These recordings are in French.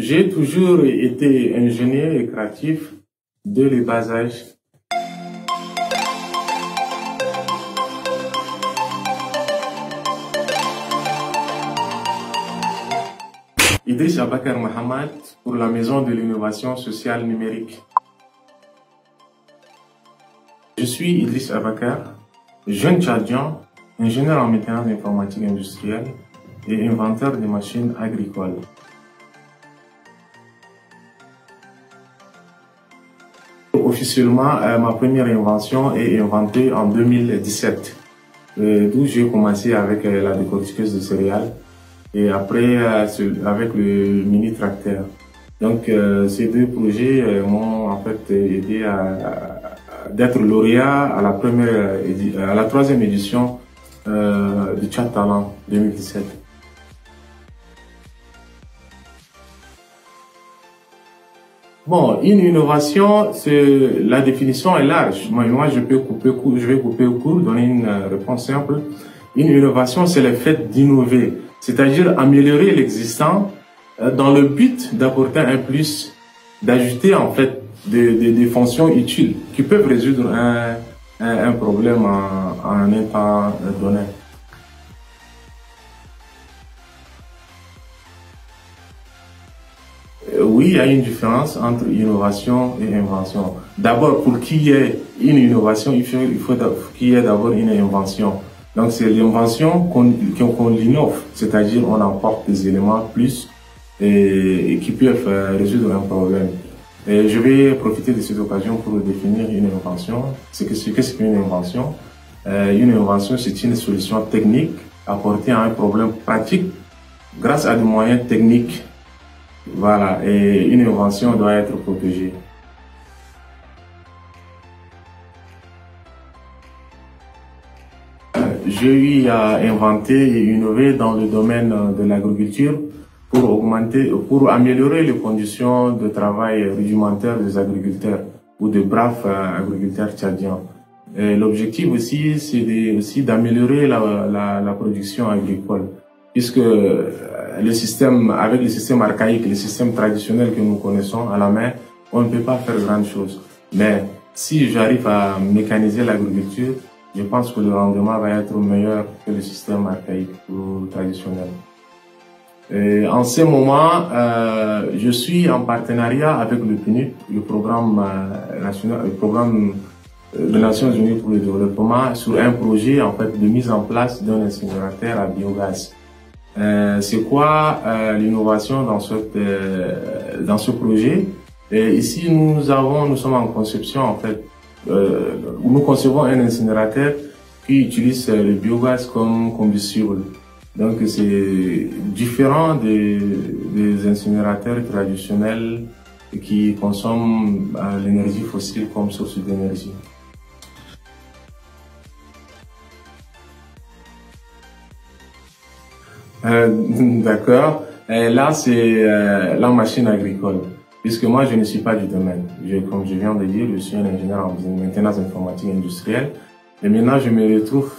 J'ai toujours été ingénieur et créatif dès le bas âge. Idriss Abakar Mohamed pour la Maison de l'innovation sociale numérique. Je suis Idriss Abakar, jeune Tchadien, ingénieur en maintenance informatique industrielle et inventeur de machines agricoles. Officiellement, ma première invention est inventée en 2017, d'où j'ai commencé avec la décortiqueuse de céréales et après avec le mini-tracteur. Donc ces deux projets m'ont en fait aidé d'être lauréat à la troisième édition du Tchad Talent 2017. Bon, une innovation, la définition est large. Moi, je vais couper court, donner une réponse simple. Une innovation, c'est le fait d'innover, c'est-à-dire améliorer l'existant dans le but d'apporter un plus, d'ajouter en fait des fonctions utiles qui peuvent résoudre un problème en un temps donné. Oui, il y a une différence entre innovation et invention. D'abord, pour qu'il y ait une innovation, il faut qu'il y ait d'abord une invention. Donc, c'est l'invention qu'on l'innove, c'est-à-dire on apporte des éléments plus et qui peuvent résoudre un problème. Et je vais profiter de cette occasion pour définir une invention. Qu'est-ce qu'une invention? Une invention, c'est une solution technique apportée à un problème pratique grâce à des moyens techniques. Voilà, et une invention doit être protégée. J'ai eu à inventer et innover dans le domaine de l'agriculture pour améliorer les conditions de travail rudimentaires des agriculteurs ou des braves agriculteurs tchadiens. L'objectif aussi, c'est d'améliorer la production agricole, puisque avec le système archaïque, le système traditionnel que nous connaissons à la main, on ne peut pas faire grand chose. Mais si j'arrive à mécaniser l'agriculture, je pense que le rendement va être meilleur que le système archaïque ou traditionnel. Et en ce moment, je suis en partenariat avec le PNUD, le programme national, le programme des Nations Unies pour le développement, sur un projet en fait de mise en place d'un incinérateur à biogaz. C'est quoi l'innovation dans ce projet? Et ici, nous sommes en conception en fait. Nous concevons un incinérateur qui utilise le biogaz comme combustible. Donc c'est différent des incinérateurs traditionnels qui consomment l'énergie fossile comme source d'énergie. D'accord. Là, c'est la machine agricole. Puisque moi, je ne suis pas du domaine. Comme je viens de dire, je suis un ingénieur en maintenance informatique industrielle. Et maintenant, je me retrouve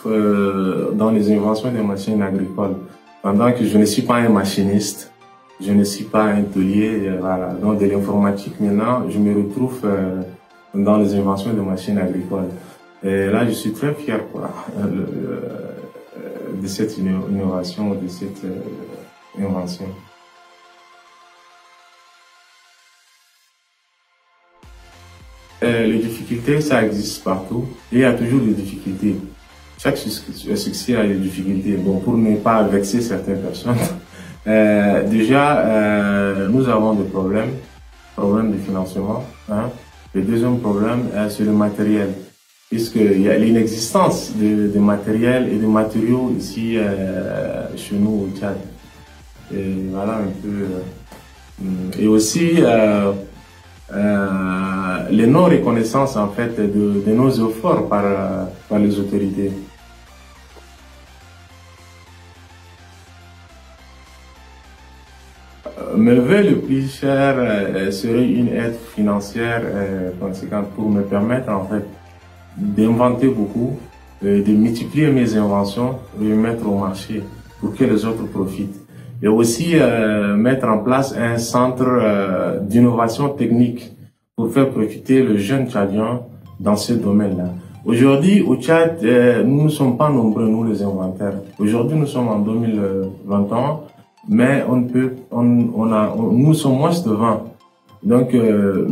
dans les inventions des machines agricoles. Pendant que je ne suis pas un machiniste, je ne suis pas un taulier, voilà. Donc, de l'informatique, maintenant, je me retrouve dans les inventions des machines agricoles. Et là, je suis très fier, quoi, de cette innovation, de cette invention. Les difficultés, ça existe partout. Et il y a toujours des difficultés. Chaque succès a des difficultés. Bon, pour ne pas vexer certaines personnes, déjà, nous avons des problèmes de financement. Hein. Le deuxième problème, c'est le matériel. Puisqu'il y a l'inexistence de matériel et de matériaux ici chez nous au Tchad. Et voilà un peu. Et aussi les non-reconnaissances en fait de nos efforts par les autorités. Me lever le plus cher serait une aide financière conséquente pour me permettre en fait d'inventer beaucoup, de multiplier mes inventions et les mettre au marché pour que les autres profitent. et aussi mettre en place un centre d'innovation technique pour faire profiter le jeune Tchadien dans ce domaine-là. Aujourd'hui, au Tchad, nous ne sommes pas nombreux, nous les inventaires. Aujourd'hui, nous sommes en 2021, mais nous sommes moins de 20. Donc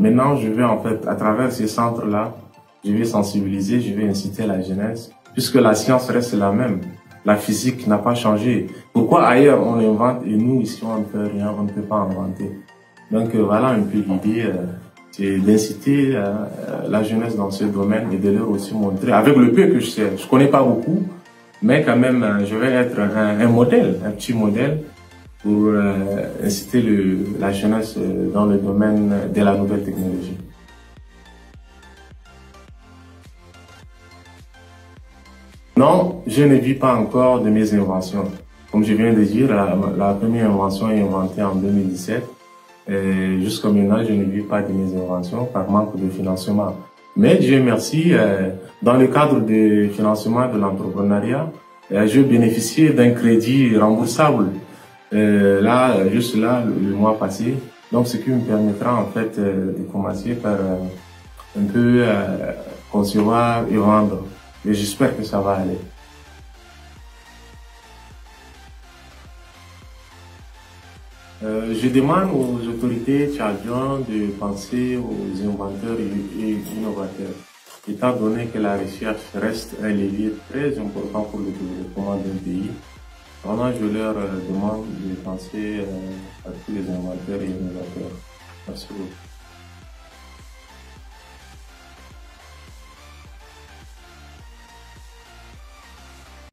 maintenant, je vais en fait, à travers ces centres-là, je vais sensibiliser, je vais inciter la jeunesse, puisque la science reste la même. La physique n'a pas changé. Pourquoi ailleurs on invente et nous ici on ne fait rien, on ne peut pas inventer. Donc voilà un peu l'idée, c'est d'inciter la jeunesse dans ce domaine et de leur aussi montrer, avec le peu que je sais, je connais pas beaucoup, mais quand même je vais être un modèle, un petit modèle pour inciter la jeunesse dans le domaine de la nouvelle technologie. Non, je ne vis pas encore de mes inventions. Comme je viens de dire, la première invention est inventée en 2017. Jusqu'à maintenant, je ne vis pas de mes inventions par manque de financement. Mais Dieu merci, dans le cadre du financement de l'entrepreneuriat, je bénéficiais d'un crédit remboursable. Juste là, le mois passé. Donc, ce qui me permettra en fait de commencer par un peu concevoir et vendre. Et j'espère que ça va aller. Je demande aux autorités tchadiennes de penser aux inventeurs et innovateurs, étant donné que la recherche reste un levier très important pour le développement d'un pays. Vraiment, je leur demande de penser à tous les inventeurs et innovateurs. Merci beaucoup.